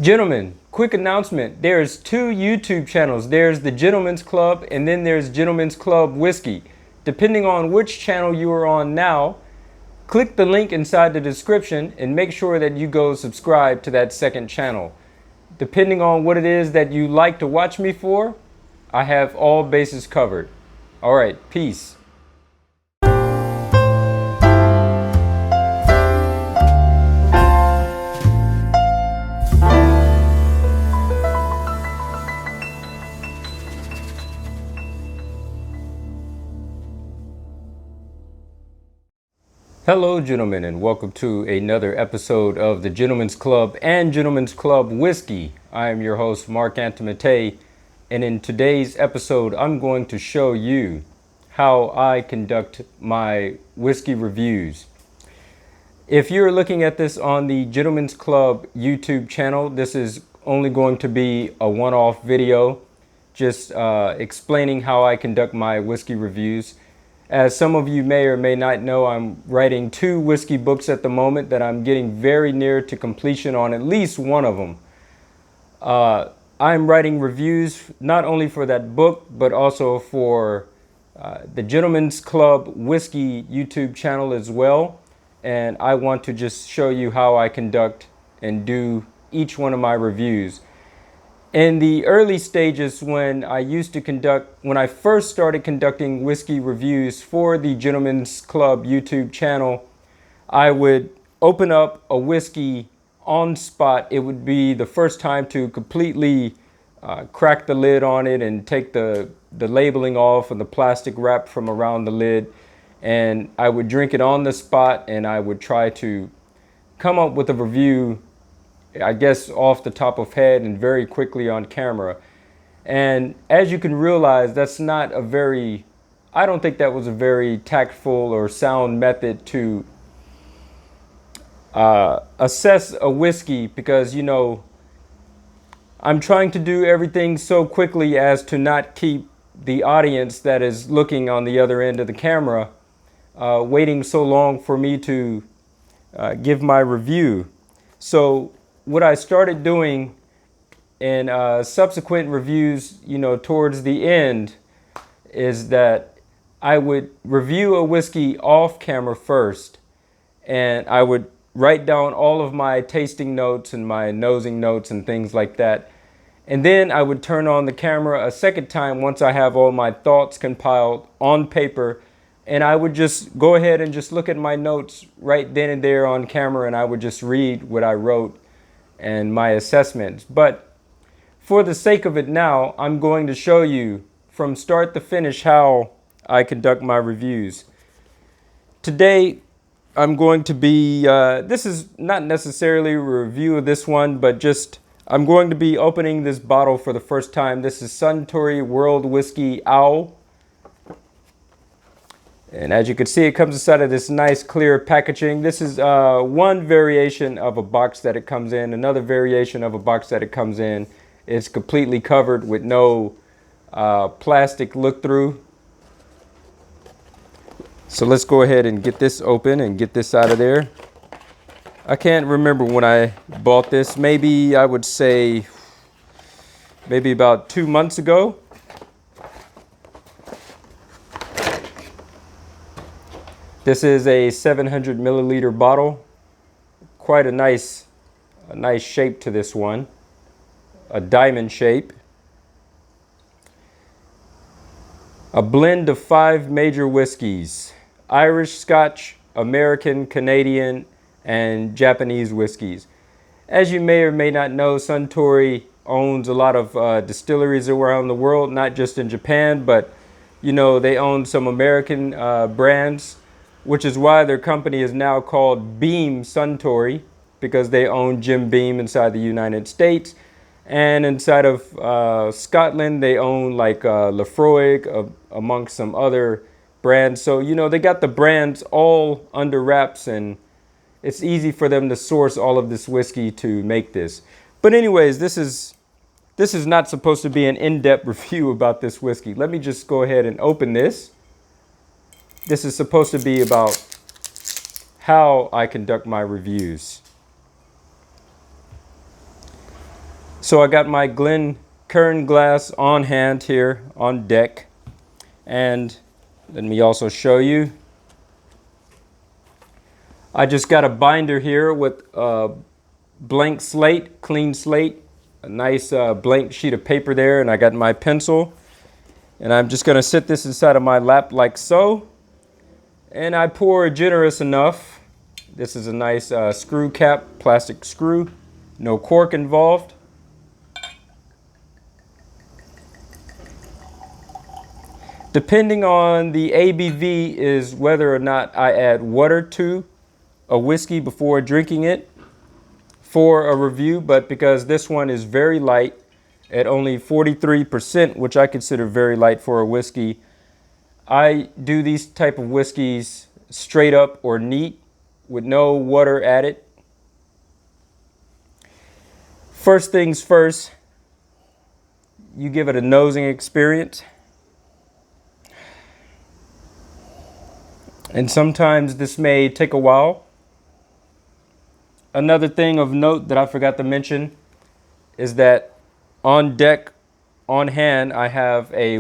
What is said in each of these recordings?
Gentlemen, quick announcement. There's two YouTube channels. There's the Gentleman's Club and then there's Gentleman's Club Whiskey. Depending on which channel you are on now, click the link inside the description and make sure that you go subscribe to that second channel. Depending on what it is that you like to watch me for, I have all bases covered. All right, peace. Hello, gentlemen, and welcome to another episode of the Gentleman's Club and Gentleman's Club Whiskey. I am your host, Marc.antomattei, and in today's episode, I'm going to show you how I conduct my whiskey reviews. If you're looking at this on the Gentleman's Club YouTube channel, this is only going to be a one-off video, just explaining how I conduct my whiskey reviews. As some of you may or may not know, I'm writing 2 whiskey books at the moment that I'm getting very near to completion on at least one of them. I'm writing reviews not only for that book, but also for the Gentleman's Club Whiskey YouTube channel as well. And I want to just show you how I conduct and do each one of my reviews. In the early stages when I first started conducting whiskey reviews for the Gentleman's Club YouTube channel, I would open up a whiskey on spot. It would be the first time to completely crack the lid on it and take the labeling off and the plastic wrap from around the lid. And I would drink it on the spot and I would try to come up with a review, I guess off the top of head and very quickly on camera. And as you can realize, I don't think that was a very tactful or sound method to assess a whiskey, because I'm trying to do everything so quickly as to not keep the audience that is looking on the other end of the camera waiting so long for me to give my review. So what I started doing in subsequent reviews, towards the end, is that I would review a whiskey off camera first, and I would write down all of my tasting notes and my nosing notes and things like that. And then I would turn on the camera a second time once I have all my thoughts compiled on paper, and I would just go ahead and just look at my notes right then and there on camera, and I would just read what I wrote and my assessments. But for the sake of it now, I'm going to show you from start to finish how I conduct my reviews. Today, I'm going to be, this is not necessarily a review of this one, but just I'm going to be opening this bottle for the first time. This is Suntory World Whisky Ao. And as you can see, it comes inside of this nice clear packaging. This is one variation of a box that it comes in. Another variation of a box that it comes in, it's completely covered with no plastic look-through. So let's go ahead and get this open and get this out of there. I can't remember when I bought this. Maybe I would say maybe about 2 months ago. This is a 700 milliliter bottle. Quite a nice shape to this one. A diamond shape. A blend of 5 major whiskeys: Irish, Scotch, American, Canadian, and Japanese whiskeys. As you may or may not know, Suntory owns a lot of distilleries around the world, not just in Japan, but they own some American brands, which is why their company is now called Beam Suntory, because they own Jim Beam inside the United States. And inside of Scotland, they own like Lefroy, amongst some other brands. So, they got the brands all under wraps, and it's easy for them to source all of this whiskey to make this. But anyways, this is not supposed to be an in-depth review about this whiskey. Let me just go ahead and open this. This is supposed to be about how I conduct my reviews. So I got my Glencairn glass on hand here on deck, and let me also show you. I just got a binder here with a blank slate, clean slate, a nice blank sheet of paper there, and I got my pencil, and I'm just going to sit this inside of my lap like so, and I pour generous enough. This is a nice screw cap, plastic screw, no cork involved. Depending on the ABV is whether or not I add water to a whiskey before drinking it for a review, but because this one is very light at only 43%, which I consider very light for a whiskey, I do these type of whiskeys straight up or neat with no water added. First things first, you give it a nosing experience. And sometimes this may take a while. Another thing of note that I forgot to mention is that on deck, on hand, I have a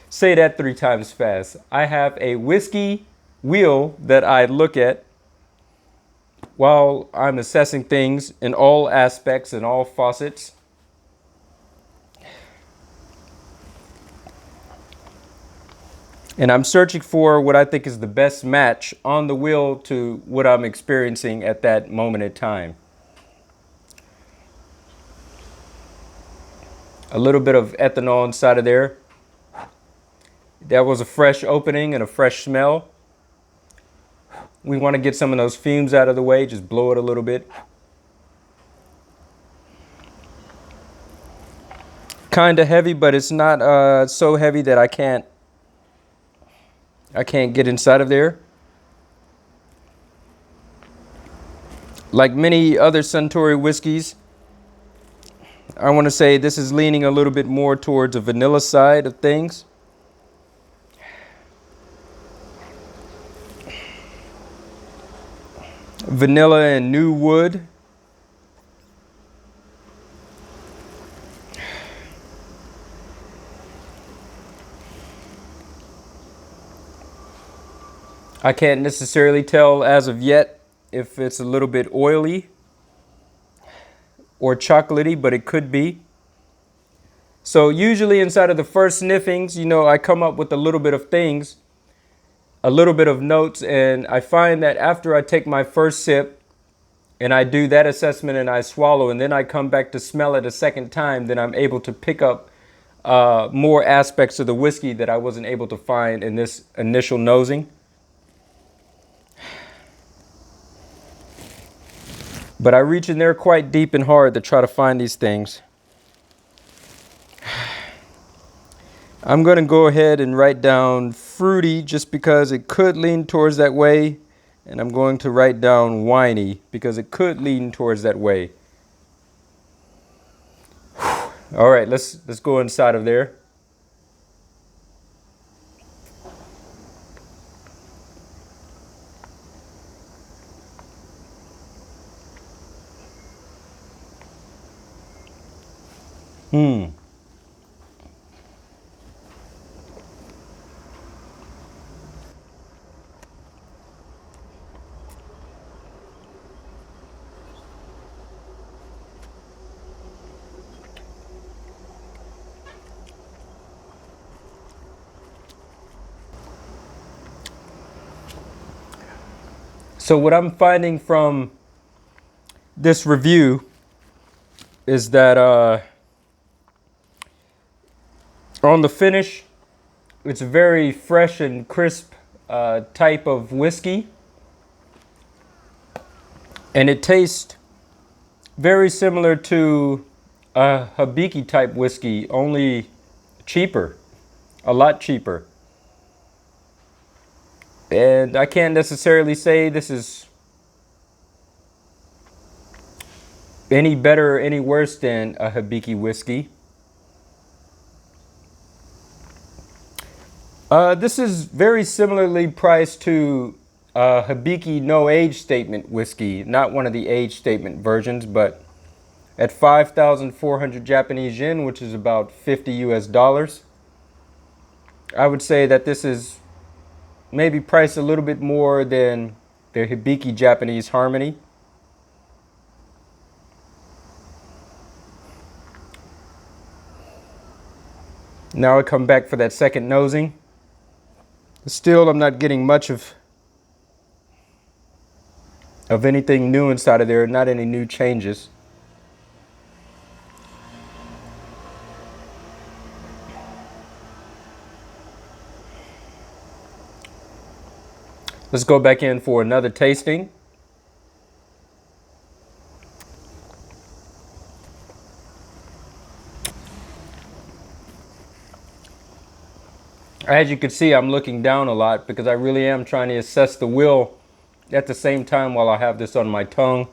say that 3 times fast. I have a whiskey wheel that I look at while I'm assessing things in all aspects and all facets. And I'm searching for what I think is the best match on the wheel to what I'm experiencing at that moment in time. A little bit of ethanol inside of there. That was a fresh opening and a fresh smell. We want to get some of those fumes out of the way, just blow it a little bit. Kind of heavy, but it's not so heavy that I can't get inside of there. Like many other Suntory whiskeys, I want to say this is leaning a little bit more towards a vanilla side of things. Vanilla and new wood. I can't necessarily tell as of yet if it's a little bit oily or chocolatey, but it could be. So usually inside of the first sniffings, I come up with a little bit of things, a little bit of notes, and I find that after I take my first sip and I do that assessment and I swallow and then I come back to smell it a second time, then I'm able to pick up more aspects of the whiskey that I wasn't able to find in this initial nosing. But I reach in there quite deep and hard to try to find these things. I'm going to go ahead and write down fruity just because it could lean towards that way. And I'm going to write down winey because it could lean towards that way. All right, let's go inside of there. So what I'm finding from this review is that on the finish, it's a very fresh and crisp type of whiskey. And it tastes very similar to a Hibiki type whiskey, only cheaper, a lot cheaper. And I can't necessarily say this is any better or any worse than a Hibiki whiskey. This is very similarly priced to Hibiki no age statement whiskey, not one of the age statement versions, but at 5,400 Japanese yen, which is about 50 US dollars. I would say that this is maybe priced a little bit more than the Hibiki Japanese Harmony. Now I come back for that second nosing. Still, I'm not getting much of anything new inside of there, not any new changes. Let's go back in for another tasting. As you can see, I'm looking down a lot because I really am trying to assess the will at the same time while I have this on my tongue.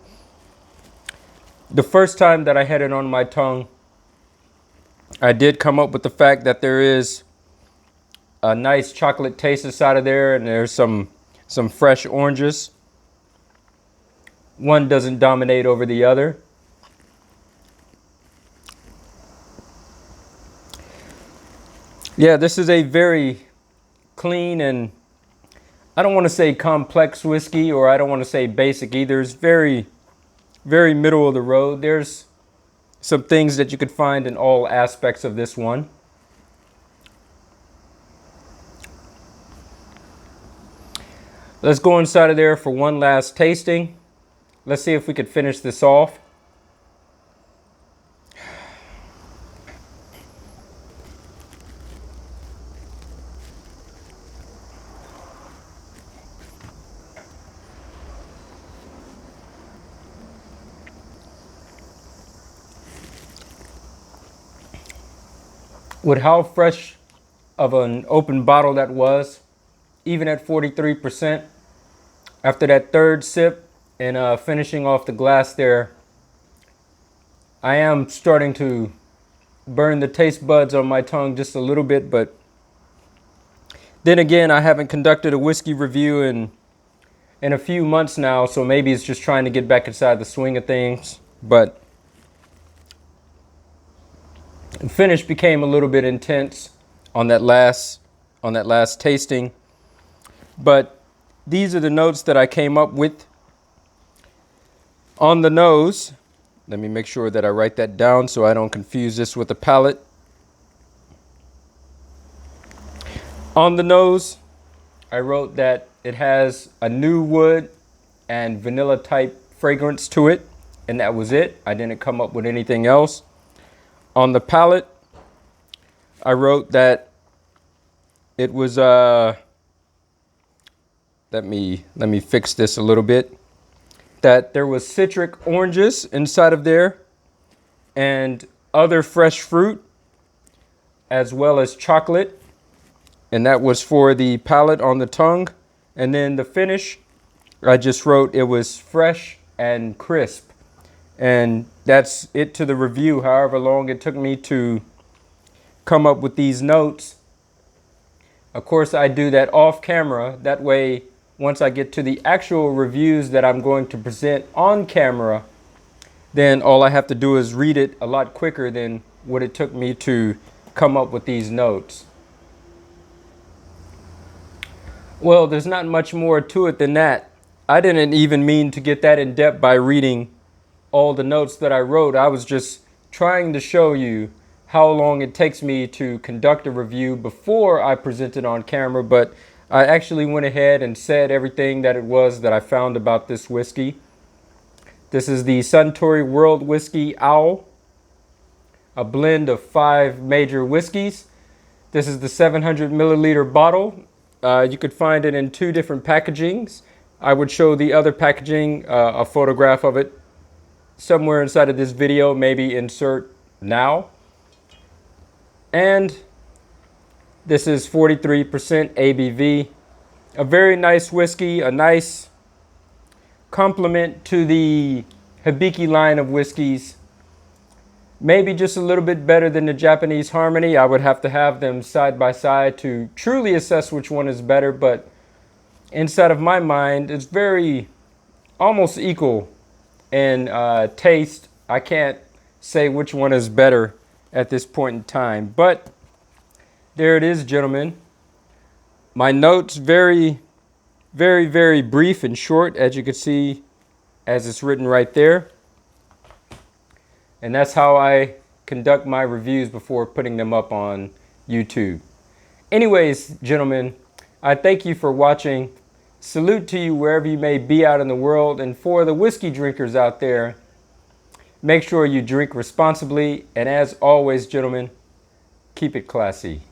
The first time that I had it on my tongue, I did come up with the fact that there is a nice chocolate taste inside of there, and there's some fresh oranges. One doesn't dominate over the other. Yeah, this is a very clean and I don't want to say complex whiskey, or I don't want to say basic either. It's very, very middle of the road. There's some things that you could find in all aspects of this one. Let's go inside of there for one last tasting. Let's see if we could finish this off. With how fresh of an open bottle that was, even at 43%, after that third sip and finishing off the glass there, I am starting to burn the taste buds on my tongue just a little bit. But then again, I haven't conducted a whiskey review in a few months now, so maybe it's just trying to get back inside the swing of things. But the finish became a little bit intense on that last tasting. But these are the notes that I came up with. On the nose, let me make sure that I write that down so I don't confuse this with the palate. On the nose, I wrote that it has a new wood and vanilla type fragrance to it, and that was it. I didn't come up with anything else. On the palate, I wrote that it was let me fix this a little bit. That there was citric oranges inside of there and other fresh fruit, as well as chocolate, and that was for the palate on the tongue. And then the finish, I just wrote it was fresh and crisp. And that's it to the review, however long it took me to come up with these notes. Of course, I do that off camera. That way, once I get to the actual reviews that I'm going to present on camera, then all I have to do is read it a lot quicker than what it took me to come up with these notes. Well, there's not much more to it than that. I didn't even mean to get that in depth by reading all the notes that I wrote. I was just trying to show you how long it takes me to conduct a review before I present it on camera, but I actually went ahead and said everything that it was that I found about this whiskey. This is the Suntory World Whisky Ao, a blend of 5 major whiskeys. This is the 700 milliliter bottle. You could find it in 2 different packagings. I would show the other packaging, a photograph of it, somewhere inside of this video, maybe insert now. And this is 43% ABV. A very nice whiskey, a nice complement to the Hibiki line of whiskeys. Maybe just a little bit better than the Japanese Harmony. I would have to have them side by side to truly assess which one is better, but inside of my mind, it's very almost equal in taste. I can't say which one is better at this point in time. But there it is, gentlemen. My notes very, very brief and short, as you can see, as it's written right there. And that's how I conduct my reviews before putting them up on YouTube. Anyways, gentlemen, I thank you for watching. Salute to you wherever you may be out in the world. And for the whiskey drinkers out there, make sure you drink responsibly. And as always, gentlemen, keep it classy.